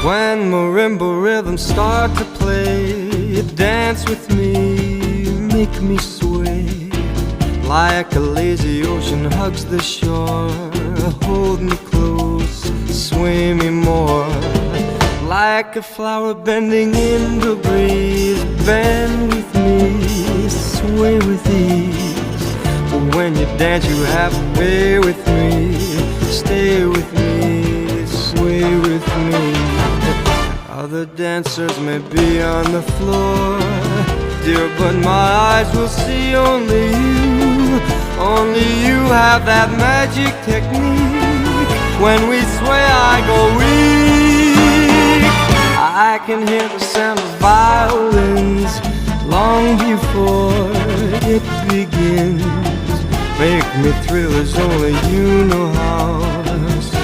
When marimba rhythms start to play, dance with me, make me sway. Like a lazy ocean hugs the shore, hold me close, sway me more. Like a flower bending in the breeze, bend with me, sway with ease. But when you dance you have to be with me, stay with me, sway with me. Other dancers may be on the floor, dear, but my eyes will see only you. Only you have that magic technique. When we sway I go weak. I can hear the sound of violins long before it begins. Make me thrill as only you know how.